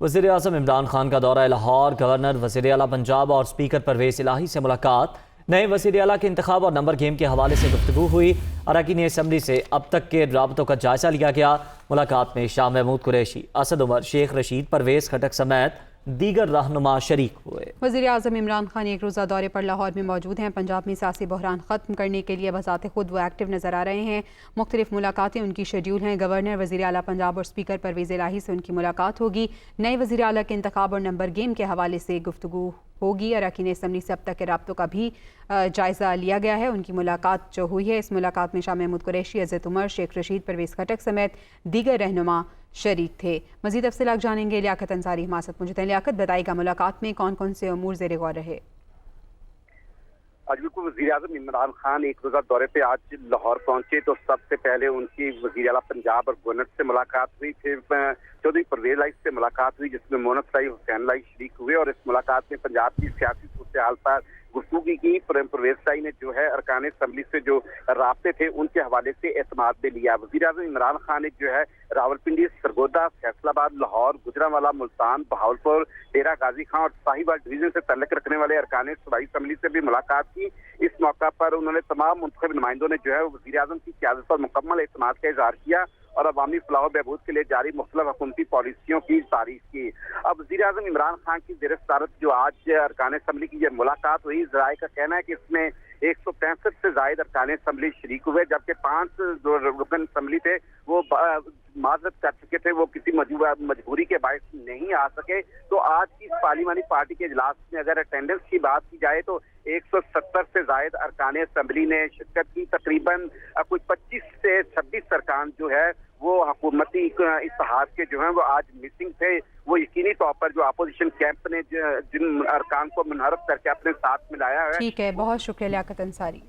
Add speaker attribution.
Speaker 1: وزیر اعظم عمران خان کا دورہ لاہور، گورنر، وزیر اعلیٰ پنجاب اور اسپیکر پرویز الہی سے ملاقات۔ نئے وزیر اعلیٰ کے انتخاب اور نمبر گیم کے حوالے سے گفتگو ہوئی۔ اراکین اسمبلی سے اب تک کے رابطوں کا جائزہ لیا گیا۔ ملاقات میں شاہ محمود قریشی، اسد عمر، شیخ رشید، پرویز خٹک سمیت دیگر رہنما شریک ہوئے۔
Speaker 2: وزیر اعظم عمران خان ایک روزہ دورے پر لاہور میں موجود ہیں۔ پنجاب میں سیاسی بحران ختم کرنے کے لیے بذات خود وہ ایکٹیو نظر آ رہے ہیں۔ مختلف ملاقاتیں ان کی شیڈول ہیں۔ گورنر، وزیر اعلیٰ پنجاب اور اسپیکر پرویز الہی سے ان کی ملاقات ہوگی۔ نئے وزیر اعلیٰ کے انتخاب اور نمبر گیم کے حوالے سے گفتگو ہوگی۔ اراکین اسمبلی سے اب تک کے رابطوں کا بھی جائزہ لیا گیا ہے۔ ان کی ملاقات جو ہوئی ہے، اس ملاقات میں شاہ محمود قریشی، اسد عمر، شیخ رشید، پرویز خٹک سمیت دیگر رہنما شریک تھے۔ مزید تفصیلات جانیں گے لیاقت انصاری ہمارے ساتھ موجود ہیں۔ لیاقت، بتائے گا ملاقات میں کون کون سے امور زیر غور رہے؟
Speaker 3: آج بالکل وزیر اعظم عمران خان ایک روزہ دورے پہ آج لاہور پہنچے تو سب سے پہلے ان کی وزیر اعلیٰ پنجاب اور گورنر سے ملاقات ہوئی۔ پھر چودھری پرویز الہی سے ملاقات ہوئی، جس میں مونس رائی، حسین الہی شریک ہوئے اور اس ملاقات میں پنجاب کی سیاسی صورتحال پر گفتگو کی۔ پرویز الہی نے جو ہے ارکان اسمبلی سے جو رابطے تھے ان کے حوالے سے اعتماد بھی لیا۔ وزیر اعظم عمران خان نے جو ہے راولپنڈی، سرگودا، فیصل آباد، لاہور، گوجرانوالہ، ملتان، بہاولپور، ڈیرہ غازی خان اور ساہیوال ڈویژن سے تعلق رکھنے والے ارکان صوبائی اسمبلی سے بھی ملاقات کی۔ اس موقع پر انہوں نے تمام منتخب نمائندوں نے جو ہے وزیر اعظم کی قیادت پر مکمل اعتماد کا اظہار کیا اور عوامی فلاح و بہبود کے لیے جاری مختلف حکومتی پالیسیوں کی تعریف کی۔ اب وزیر اعظم عمران خان کی زیر صدارت جو آج ارکان اسمبلی کی یہ ملاقات ہوئی، ذرائع کا کہنا ہے کہ اس میں 165 سے زائد ارکان اسمبلی شریک ہوئے، جبکہ 5 جو رکن اسمبلی تھے وہ معذرت کر چکے تھے، وہ کسی مجبوری کے باعث نہیں آ سکے۔ تو آج کی پارلیمانی پارٹی کے اجلاس میں اگر اٹینڈنس کی بات کی جائے تو 170 سے زائد ارکان اسمبلی نے شرکت کی۔ تقریباً کچھ 25 سے 26 ارکان جو ہے وہ حکومتی اتحاد کے جو ہیں وہ آج مسنگ تھے۔ وہ یقینی طور پر جو اپوزیشن کیمپ نے جن ارکان کو منحرف کر کے اپنے ساتھ ملایا ہے۔
Speaker 2: ٹھیک ہے، بہت شکریہ لیاقت انصاری۔